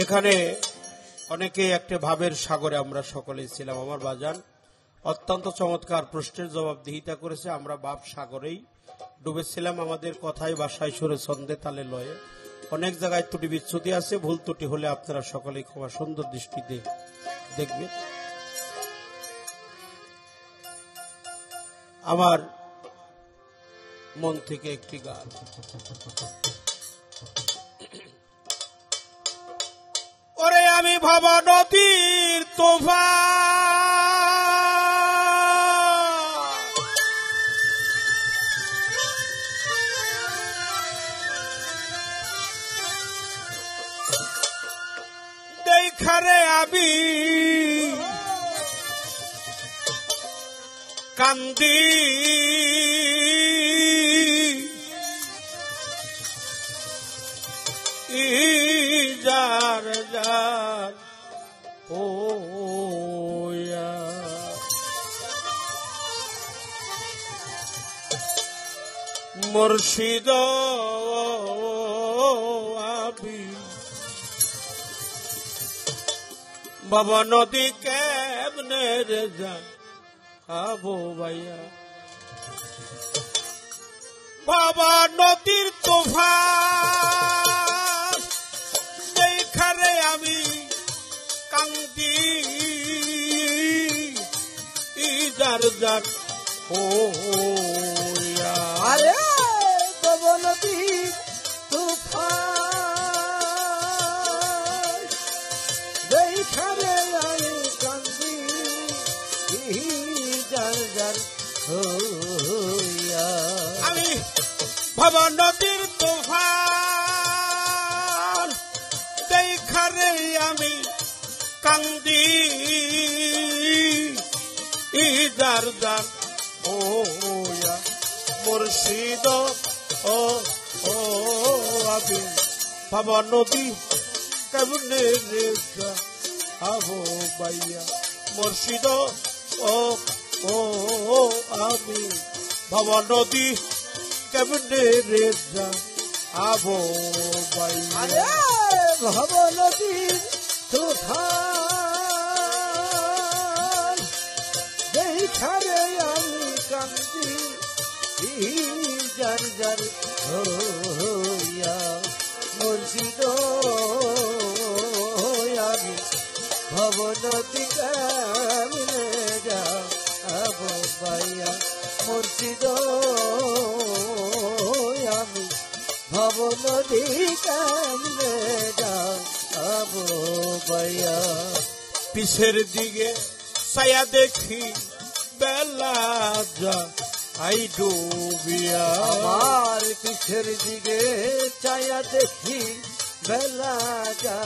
এখানে অনেকে একটা ভাবের সাগরে আমরা সকলেই ছিলাম। আমার বাজান অত্যন্ত চমৎকার প্রশ্নের জবাবদিহিতা করেছে। আমরা ভাব সাগরেই ডুবেছিলাম, আমাদের কথায় ভাষায় সুরে ছন্দে তালে লয়ে। অনেক জায়গায় ত্রুটি বিচ্যুতি আছে, ভুল ত্রুটি হলে আপনারা সকলেই ক্ষমা সুন্দর দৃষ্টিতে দেখবেন। আমার মন থেকে একটি গান। ওরে আমি ভাবা নদীর তুফান, দেখারে আমি কান্দি, যার যার ও মুর্শিদ আবি বাবা নদী কেমনে রে যা আবো ভাইয়া, বাবা নদীর তুফান দেখারে আমি কান্দি, যার যার ও আরে বাবা নদীর তুফান দেখারে আমি কান্দি, যার যার আমি বাবা নদীর তুফান দেখারে আমি কান্দি, যার যার ও মুর্শিদ ও ও আবি বাবা নদী কেমনে রে যা আবো ভাইয়া, মুর্শিদ ও ও আমি বাবা নদী কেমনে রে যা আবো ভাইয়া, বাবা নদীর তুফান দেখারে আমি কান্দি, যার যার হইয়া মুর্শিদ আমি ভব নদী কেমনে যাব ভাইয়া, মুর্শিদ আমি ভব নদী কেমনে যাব ভাইয়া। পিছের দিকে ছায়া দেখি বেলা যা আই ডুবিয়া, আমার পিছের দিকে ছায়া দেখি বেলা যা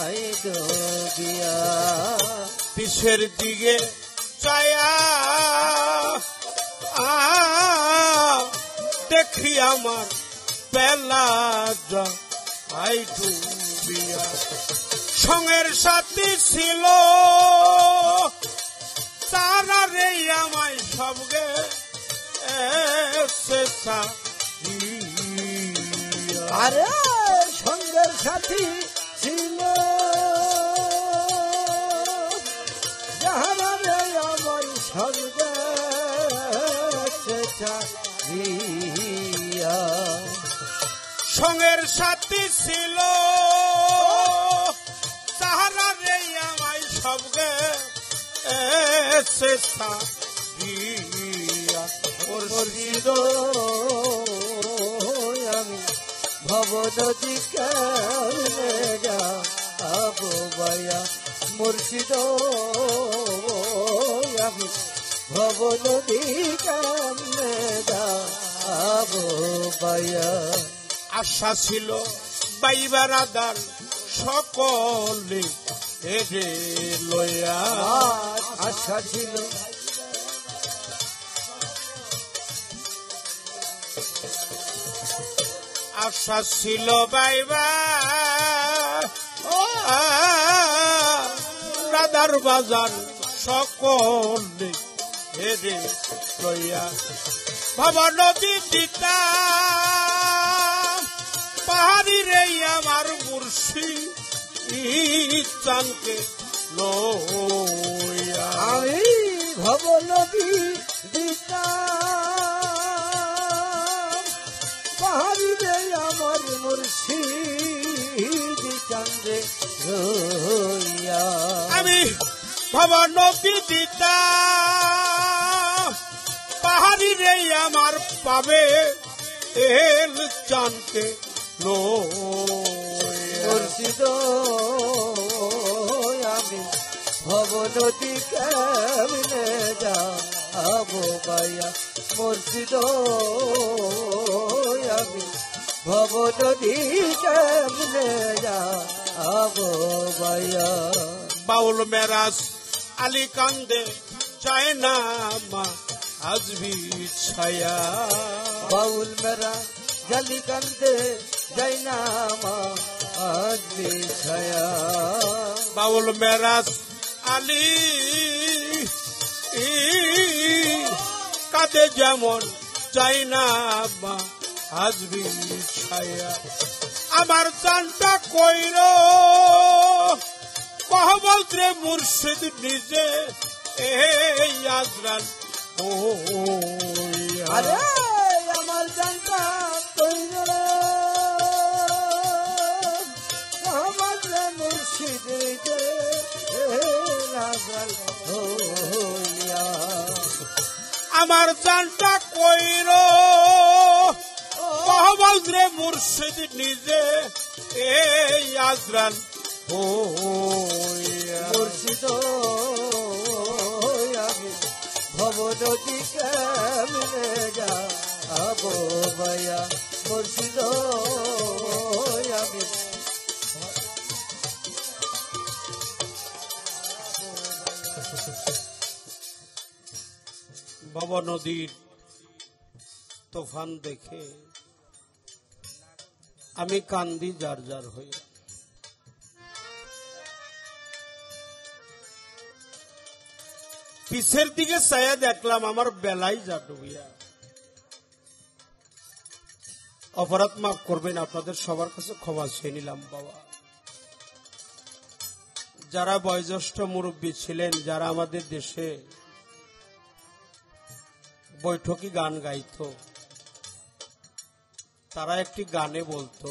আই ডুবিয়া, পিছের দিকে ছায়া দেখি আমার বেলা যা আই ডুবিয়া, সঙ্গের সাথে ছিল তারা রে আমায় সবগে আরে সঙ্গের সাথী ছিল যাহারা রে আমার সঙ্গে সঙ্গের সাথী ছিল তাহারা রে আমায় সবগে মুর্শিদ আমি ভব নদী কেমনে যাব ভাইয়া, মুর্শিদ আমি ভব নদী কেমনে যাব ভাইয়া। আশা ছিল বাইবার আদার সকলে রে লয়া, আশা ছিল আশা ছিল বাইবা রাধার বাজার সকলে রে লয়া, বাবা নদী দিতা পাহাড়ি রে আমার মুর্শিদ চানকে লইয়া আমি ভব নদী দিতাম পাহাড়ি রে আমার মুর্শিদ চান্দে রইয়া আমি ভব নদী দিতা পাহাড়ি রে আমার পাবে এল চানকে মুর্শিদ আমি ভব নদী কেমনে যাবো ভাইয়া মুর্শিদ আমি ভব নদী কেমনে যাবো ভাইয়া বাউল মেরাজ আলী কান্দে চায় না মা আজবি ছায়া বাউল মেরা জালি কান্দে যাই না মা আজবি ছায়া বাউল মেরাজ আলী কাঁদে যেমন চাই না মা আজবি ছায়া আমার জানটা কইর কহবলতে মুর্শিদ নিজে এই আজরাল আরে আমার জানটা কইর আমার মুর্শিদ যে লাগল হইয়া আমার জানটা কইর কহবলতে মুর্শিদ নিজে এই আজরাল মুর্শিদ আমি ভব নদী কেমনে যাবো ভাইয়া মুর্শিদ আমি ভব নদীর তুফান দেখে আমি কান্দি যার যার হয়ে পিছের দিকে ছায়া দেখলাম আমার বেলাই যা ডুবিয়া অপরাধ মাফ করবেন আপনাদের সবার কাছে ক্ষমা চেয়ে নিলাম বাবা যারা বয়োজ্যেষ্ঠ মুরব্বী ছিলেন যারা আমাদের দেশে বৈঠকি গান গাইত তারা একটি গানে বলতো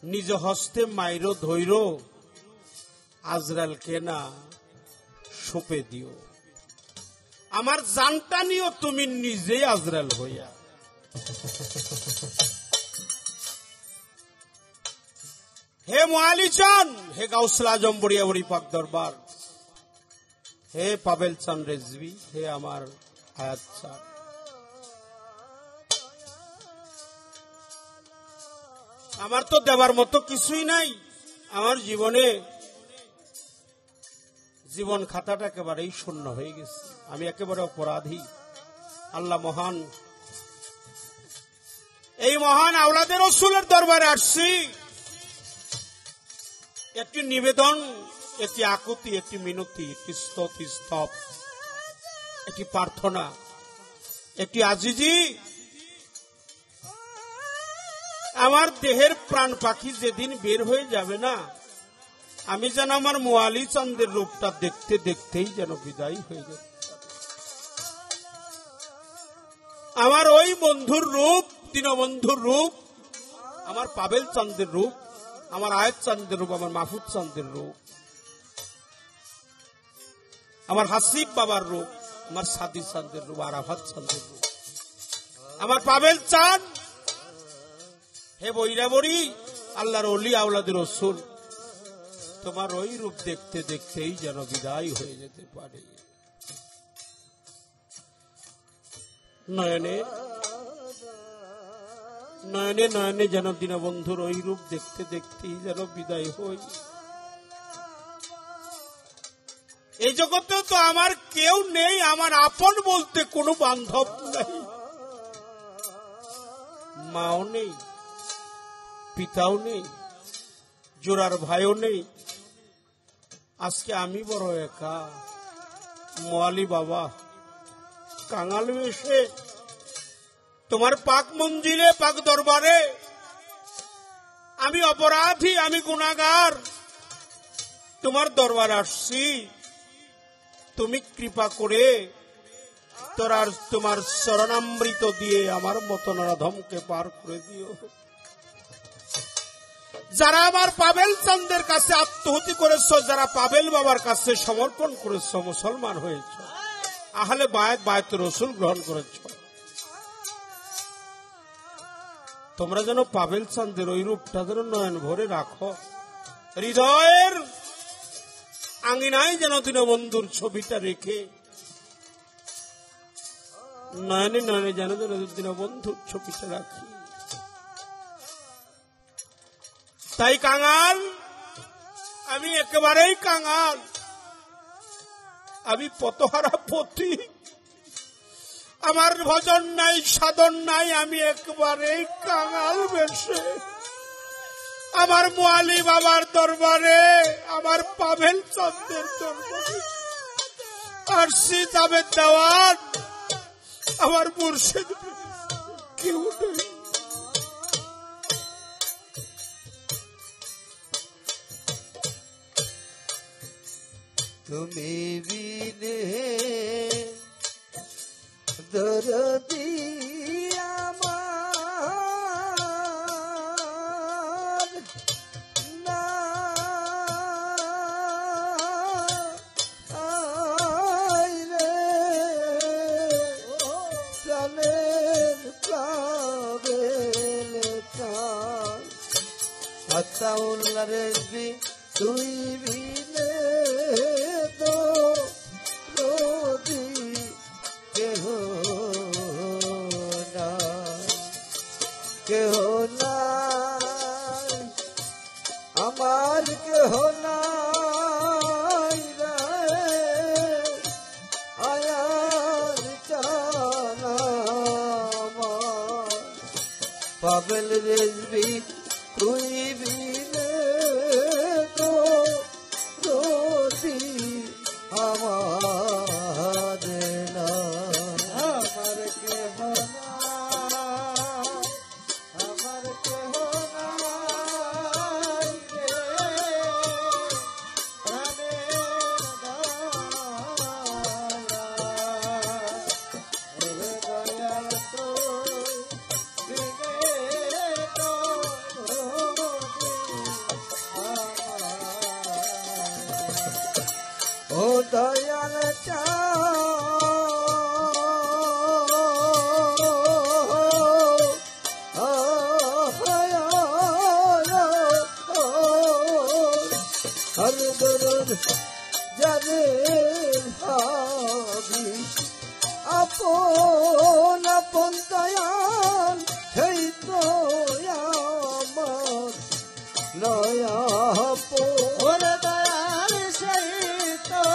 নিজ হস্তে মাইরো ধৈর আজরালকে না সোপে দিও আমার জানটা নিও তুমি নিজেই আজরাল হইয়া হে মোয়ালি চান হে গাউসুল আজম বড়িয়াবড়ি পাক দরবার হে পাবেল চান রেজভি হে আমার হায়াত চান আমার তো দেবার মতো কিছুই নাই আমার জীবনে জীবন খাতাটা একেবারেই শূন্য হয়ে গেছে আমি একেবারে অপরাধী আল্লাহ মহান এই মহান আওলাদের রাসূলের দরবারে আসছি একটি নিবেদন একটি আকুতি একটি মিনতি একটি স্তুতি স্তব একটি প্রার্থনা একটি আজিজি আমার দেহের প্রাণ পাখি যেদিন বের হয়ে যাবে না আমি যেন আমার মোয়ালি চাঁদের রূপটা দেখতে দেখতেই যেন বিদায় হয়ে যাবে আমার ওই বন্ধুর রূপ দীনবন্ধুর রূপ আমার পাবেল চাঁদের রূপ আমার আয়াত চাঁদের রূপ আমার মাহফুজ চাঁদের রূপ আমার হাসিব বাবার রূপ আমার সাদি চাঁদের রূপ আরাফাত চাঁদের রূপ আমার পাবেল চাঁদ হে বৈরাবরী আল্লাহর ওলি আওলাদের রাসূল তোমার ওই রূপ দেখতে দেখতেই যেন বিদায় হয়ে যেতে পারে নয়নে নয়নে নয়নে যেন দীনবন্ধুর ওই রূপ দেখতে দেখতেই যেন বিদায় হই এই জগতে তো আমার কেউ নেই আমার আপন বলতে কোনো বান্ধব নাই মাও নেই পিতাও নেই জোড়ার ভাইও নেই আজকে আমি বড় একা মোয়ালি বাবা কাঙাল বেশে তোমার পাক মঞ্জিলে পাক দরবারে আমি অপরাধী, আমি গুনাহগার, তোমার দরবারে আসছি, তুমি কৃপা করে তোমার চরণামৃত দিয়ে আমার মতো নরাধমকে পার করে দিও। যারা আমার পাবেল চাঁদের কাছে আত্মহতি করেছ, যারা পাবেল বাবার কাছে সমর্পণ করেছ, মুসলমান হয়েছ, আহলে বায়াত বায়াত রসুল গ্রহণ করেছ, তোমরা যেন পাবেল চাঁদের ওই রূপটা যেন নয়ন ভরে রাখো, হৃদয়ের আঙিনায় যেন দীনবন্ধুর ছবিটা রেখে নয়নে নয়নে যেন দীনবন্ধুর ছবিটা রাখি। তাই কাঙাল, আমি একেবারেই কাঙাল, আমি পতহারা পতি, আমার ভজন নাই, সাধন নাই, আমি একেবারেই কাঙাল বেশে আমার মুয়ালি বাবার দরবারে, আমার পাভেল চন্দ্রের দরবারে আরশি তাবের দেওয়ান, আমার মুর্শিদ কেউ নেই। তুমি বিনে দরদি আমার নাই রে, প্রাণের প্রাবেল চান আত্মাউল্লাহ রেজবি তুই বিনে তো রোদি কেহ নাই, আমার কেহ নাই রে, আয়ার জানা পাবেল রেজবি তুই বিনে তো রোদি আমার না, আমার কেহ নাই, আমার কেহ নাই রে, প্রাণের দয়াল তো বিনে তো ও দয়াল হর দরদ যারে ভাবি আপন আপন দয়াল সেই তো আমার নয়া পোর দয়াল সেই তো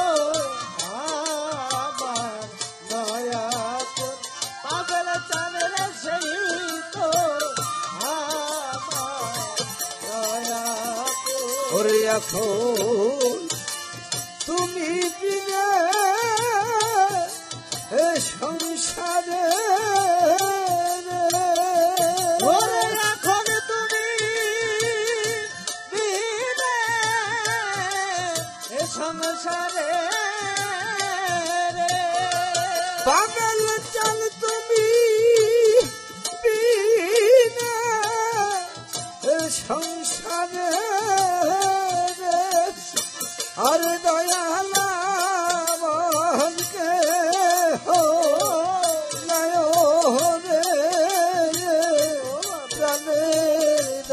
আমার নয়া পোর পাগল চাঁদের সেই তো আমার নয়া পোর এখন তুমি বিনে এ সংসারে সংসারে পাগল চাল তুমি বিনা সংসারে আর দয়ালা মনকে হো নয় রে প্রাণের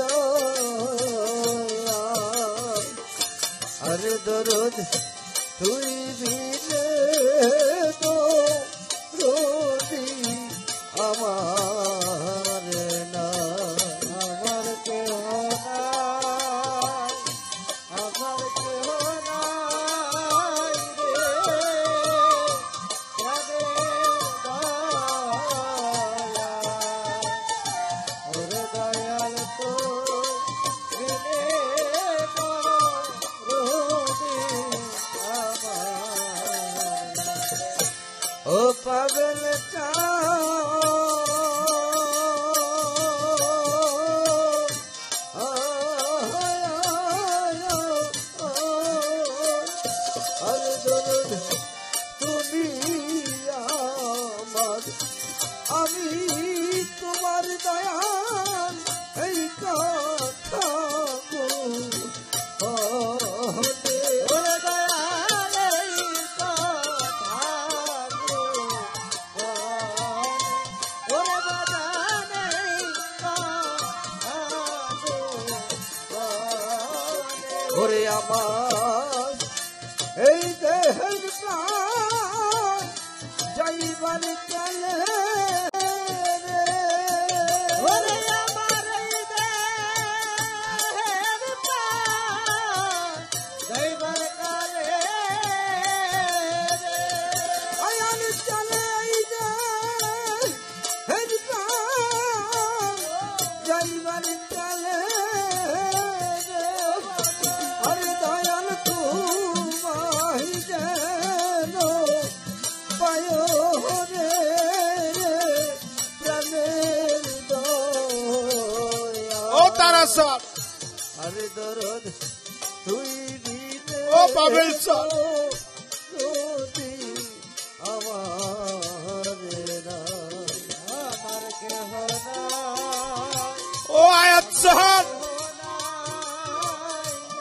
আর দরদ তুই বিনে তো রোদি আমার না, আমার কেহ নাই, আমার কেহ নাই রে, দয়াল তো বিনে তো রোদি তোমার দয়াল এই কথা ওরে আমার এই দেহের প্রাণ যাইবার কালে ওরে আমার এই দেহের প্রাণ যাইবার কালে আয়ান চলে এই দেহের প্রাণ যাইবার কালে আরে দরদ তুই দিলে ও পাবেল স্যার আমার কেহ না ও আয়াত স্যার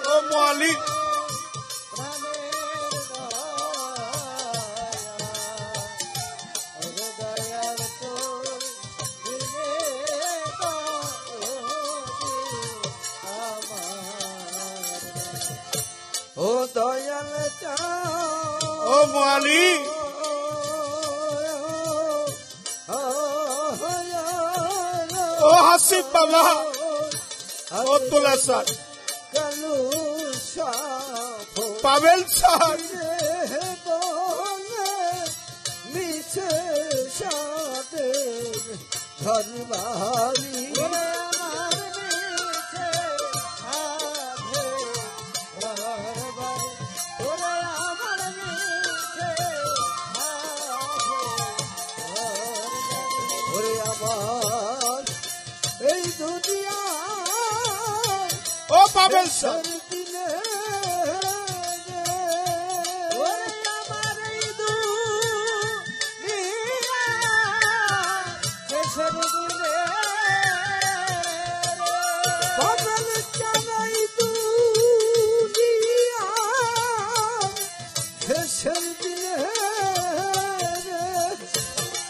ও মালিক ও দয়াল ও মালিক ও হাসিব বাবা ও তোলা স্যার কালু পাবেল স্যার মিছে সাথে ঘর বাড়ি এই দুনিয়া ও পাবেল স্যার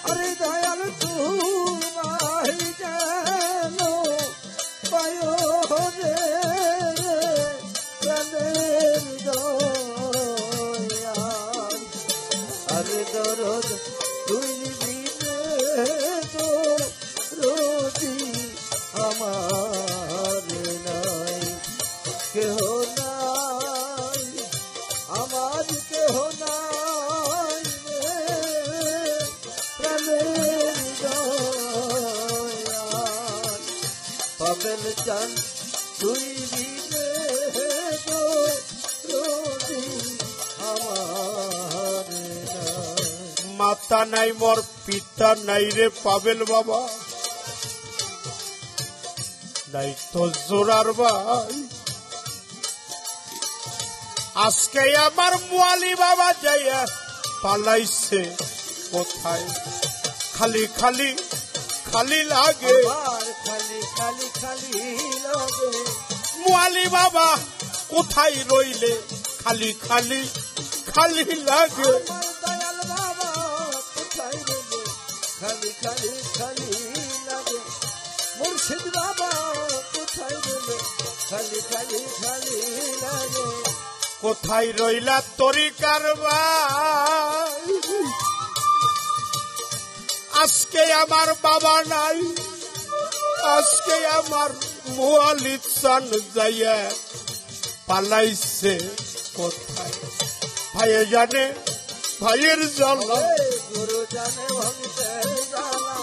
আরে দয়াল তোমার যেন পায় রে প্রাণের দয়াল আরে দরদ তুই দিলে তো রোজি আমার নাই কেহ নাই আমার কেহ নাই প্রাণের দয়াল পাবেল চান তুই দিলে তো রোজি আমার নাই মাতা নাই মোর পিতা নাই রে পাবেল বাবা নাই তো জোরার ভাই আজকে আমার মুয়ালি বাবা যাইয়া পালাইছে কোথায় খালি খালি খালি লাগে আর খালি খালি খালি লাগে মুয়ালি বাবা কোথায় রইলে খালি খালি খালি লাগে আমার দয়াল বাবা কোথায় রইলে খালি খালি খালি লাগে মুর্শিদ বাবা কোথায় রইলে খালি খালি খালি লাগে কোথায় রইলা তরিকার ভাই আজকে আমার বাবা নাই আজকে আমার মুয়ালি চান যাইয়া পালাইছে কোথায় ভাইয়ে জানে ভাইয়ের জ্বালা গুরু জানে ভক্তের জ্বালা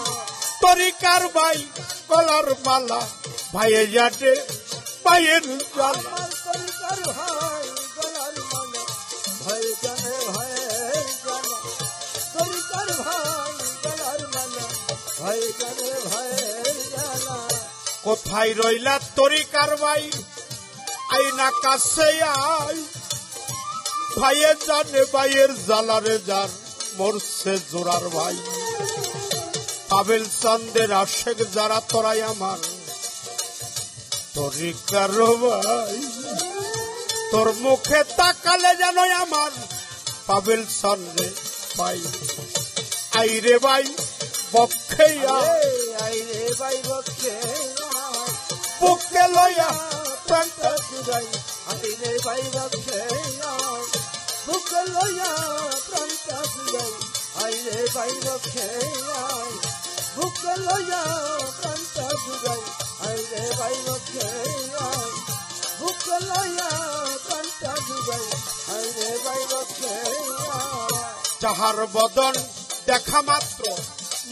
তরিকার ভাই গলার মালা ভাইয়ে জানে ভাইয়ের জ্বালা আমার তরিকার ভাই গলার মালা ভাই জানে ভাইয়ের জ্বালা তরিকার ভাই গলার মালা ভাই জানে ভাইয়ের জ্বালা কোথায় রইলা তরিকার ভাই আইনা কাছে আই ভাইয়ে জানে ভাইয়ের জ্বালারে যার মরছে জোরার ভাই পাবেল চন্দ্রের আশেক যারা তোরাই আমার তরিকার ভাই তোর মুখে তাকালে যেন আমার পাবেল চন্দ্রে পাই আইরে ভাই বক্ষে আইরে ভাই বক্ষে বুকে লইয়া প্রাণটা জুড়াই আইরে ভাই বক্ষে বুকে লইয়া প্রাণটা জুড়াই আইরে ভাই বক্ষে বুকে লইয়া প্রাণটা জুড়াই আইরে ভাই বক্ষে বুকে লইয়া প্রাণটা জুড়াই আইরে ভাই বক্ষে যাহার বদন দেখা মাত্র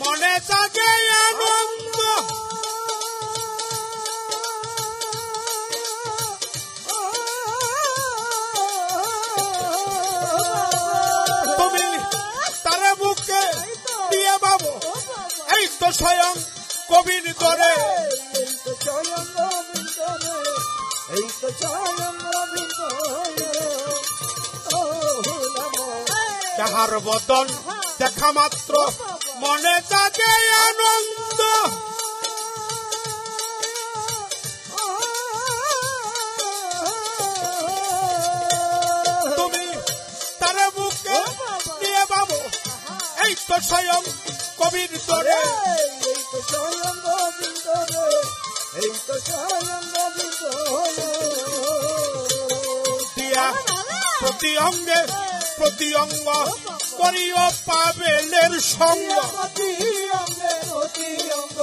মনে জাগে আনন্দ তুমি তারে বুকে দিয়ে বাবু এই তো স্বয়ং কবির করে এই তো স্বয়ং গোবিন্দ রে এই তো স্বয়ং গোবিন্দ যাহার বদন দেখা মাত্র মনে জাগে আনন্দ তুমি তারে বুকে দিয়ে বাবু এই তো স্বয়ং কবির করে এই তো স্বয়ং গোবিন্দ রে এই তো স্বয়ং গোবিন্দ দিয়া প্রতি অঙ্গে প্রতি অঙ্গ করিও পাবেলের সঙ্গ প্রতি অঙ্গে প্রতি অঙ্গ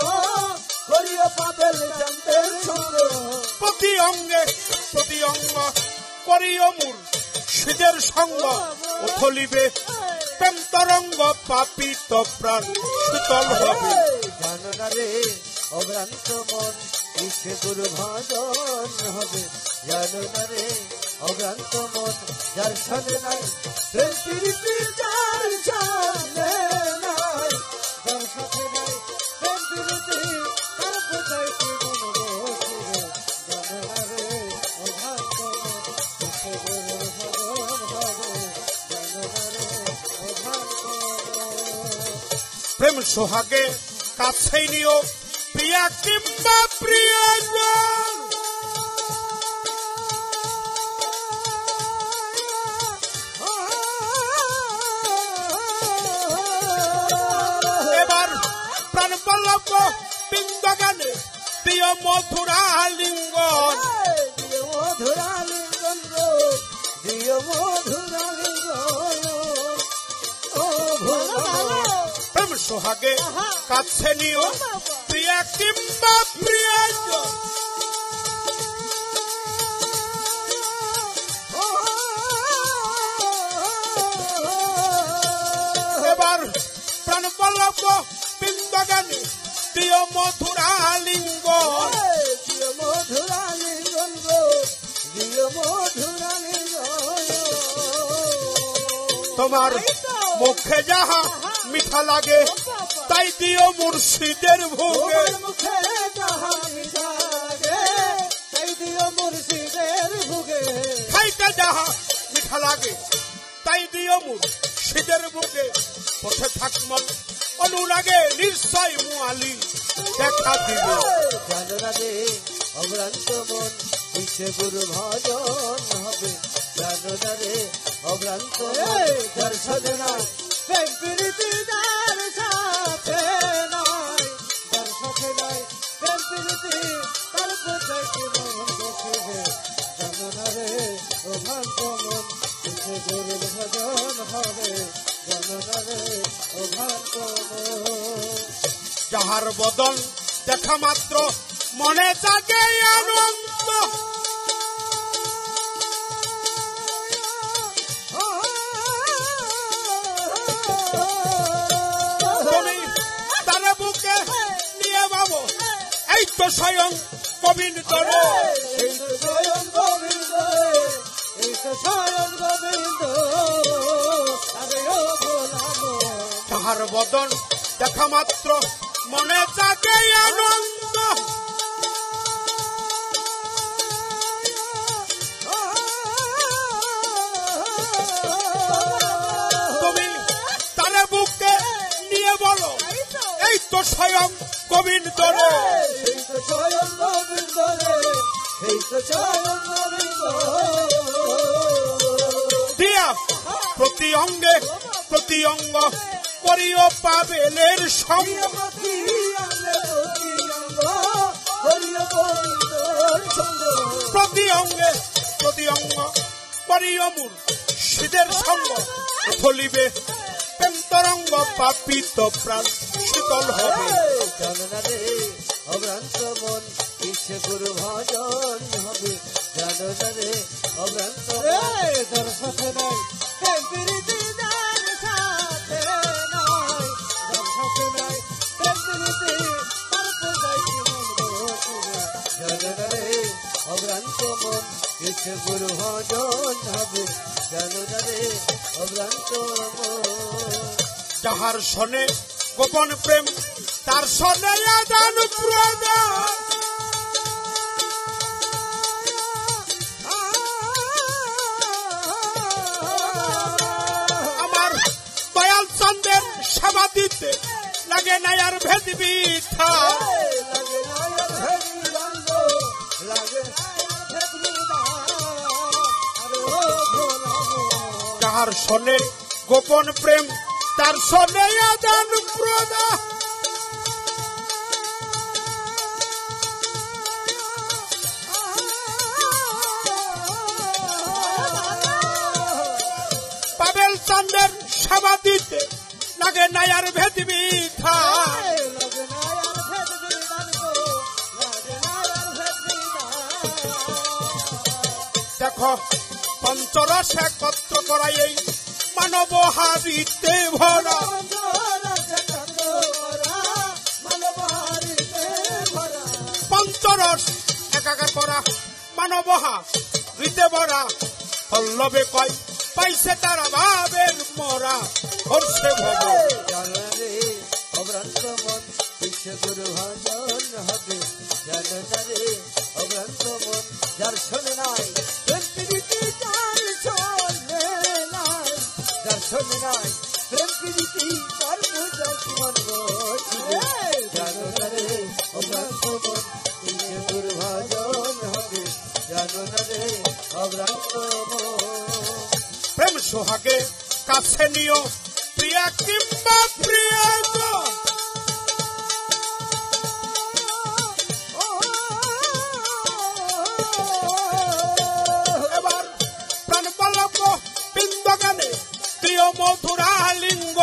করিও পাবেল চন্দ্রের সঙ্গ প্রতি অঙ্গে প্রতি অঙ্গ করিও মূর শীতের সঙ্গ উথলিবে প্রেম তরঙ্গ পাপিত প্রাণ শীতল হবে জানো না রে অভ্রান্ত মন ইচ্ছে গুরু ভজন হবে জানো না রে অভ্রান্ত মন যার সাথে নাই প্রেম প্রীতি যার সাথে নাই যার সাথে নাই প্রেম প্রীতি তার কোথায় কি মন বসে জানো না রে অভ্রান্ত মন ইচ্ছে গুরু ভজন হবে জানো না রে অভ্রান্ত মন প্রেম সোহাগে কাছেই নিও প্রিয়া কিংবা প্রিয়জন এবার প্রাণ পল্লব বিন্দ গানে প্রিয় মধুরা লিঙ্গন দিও মধুরা লিঙ্গন গো দিও মধুরা লিঙ্গন ও ভোলা প্রেম সোহাগে কাছে নিও প্রিয়া কিংবা প্রিয়জন এবার প্রাণ পল্লব বিন্দ গানে প্রিয় মধুরা লিঙ্গন দিও মধুরা লিঙ্গন গো দিও মধুরা লিঙ্গন তোমার মুখে যাহা মিঠা লাগে তাই দিও মুর্শিদের ভোগে তোমার মুখে যাহা মিঠা লাগে তাই দিও মুর্শিদের ভোগে খাইতে যাহা মিঠা লাগে তাই দিও মুর্শিদের ভোগে পথে থাকমন অনুরাগে নিশ্চয় মুআলি দেখা দিবে জানো না রে অভ্রান্ত মন ইচ্ছে গুরু ভজন হবে জানো না রে অভ্রান্ত মন যার সাথে নাই প্রেম প্রীতি যার সাথে নাই যার সাথে নাই প্রেম প্রীতি তার কোথায় কি মন বসিবে জানো না রে অভ্রান্ত মন ইচ্ছে গুরু ভজন হবে জানো না রে অভ্রান্ত মন যাহার বদন দেখা মাত্র মনে জাগে আনন্দ তুমি তারা বুকে নিয়ে বাবু এই তো স্বয়ং কবির করে এই তো স্বয়ং গোবিন্দ এই তো স্বয়ং গোবিন্দ আরে ও ভোলা তাহার বদন দেখা মাত্র মনে জাগে আনন্দ তুমি তারা বুকে নিয়ে বলো এই তো গোবিন্দ রে এই তো স্বয়ং গোবিন্দ রে এই তো স্বয়ং গোবিন্দ দিয়া প্রতি অঙ্গে প্রতি অঙ্গ করিও পাবেলের সঙ্গ প্রতি অঙ্গে প্রতি অঙ্গ করিও মুর্শিদের সঙ্গ ফলিবে প্রেমতরঙ্গ পাপিত প্রাণ শীতল হবে অভ্রান্ত মন ইচ্ছে গুরু ভজন হবে জানো না রে অভ্রান্ত তোর সাথে নাই অভ্রান্ত মন ইচ্ছে গুরু ভজন হবে জানো না রে অভ্রান্ত মন যাহার শোনে গোপন প্রেম তার শোনে আদান প্রদান আমার দয়াল চন্দ্রের সেবা দিতে লাগে না আর ভেদ বিথা যাহার শোনে গোপন প্রেম তার শোনে আদান প্রদান পাবেল চন্দ্রের সেবা দিতে লাগে না আর ভেদ বিথা দেখো পঞ্চরস একত্র করাই এই মানব হাবিতে ভরা পঞ্চরস একাকার করা মানব হাবিতে ভরা পল্লবে কয় পাইছে তারা ভাবের মরা হর্ষে ভব অভ্রান্ত মন ইচ্ছে গুরু ভজন হবে জানো না রে অভ্রান্ত মন যার শোনে নাই প্রেম প্রীতি তার শোনে নাই যার শোনে নাই প্রেম প্রীতি তার পূজা মন বসবে জানো না রে অভ্রান্ত মন ইচ্ছে গুরু ভজন হবে জানো না রে অভ্রান্ত মন প্রেম সোহাগে কাছে নিও প্রিয়া কিংবা প্রিয়া এবার প্রাণ পলক বিন্দ গানে প্রিয় মধুরা লিঙ্গ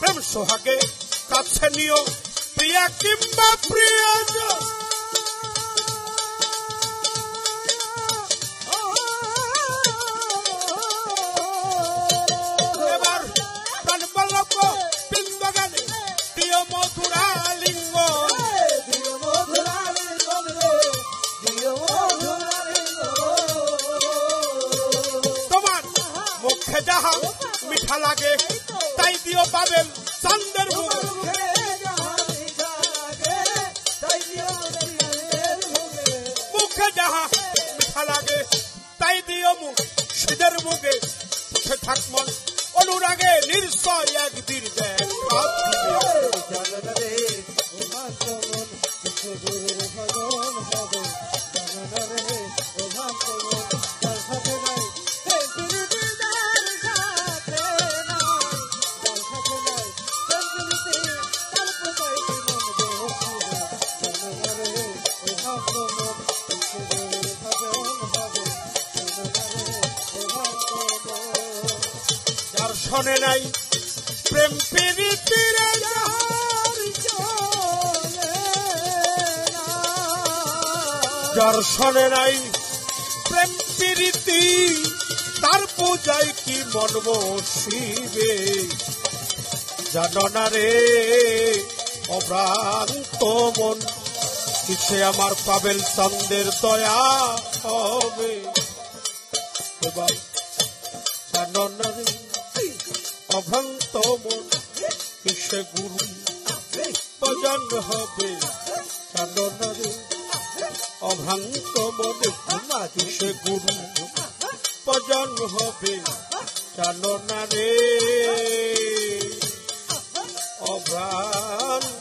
প্রেম সোহাগে কাছে নিও প্রিয়া কিংবা প্রিয়া এবার প্রাণ পলক বিন্দ গানে প্রিয় মধুরা লিঙ্গ তোমার মুখে যাহা মিঠা লাগে তাই দিও পাবেন চন্দ্রের মুখে মুখে যাহা মিঠা লাগে তাই দিও মুর্শিদের মুখে মুখে থাকমন অনুরাগে নির্শয় একদিন যার শোনে নাই প্রেম প্রীতির যার শোনে নাই প্রেম প্রীতি তার পূজায় কি মন বসিবে জানো না রে অভ্রান্ত মন কিসে আমার পাবেল চন্দ্রের দয়া হবে এবার জানো না রে অভ্রান্ত মন কিসে গুরু ভজন হবে জানো না রে অভ্রান্ত মনে কিসে গুরু স্বজন হবে জানো না রে অভ্রান্ত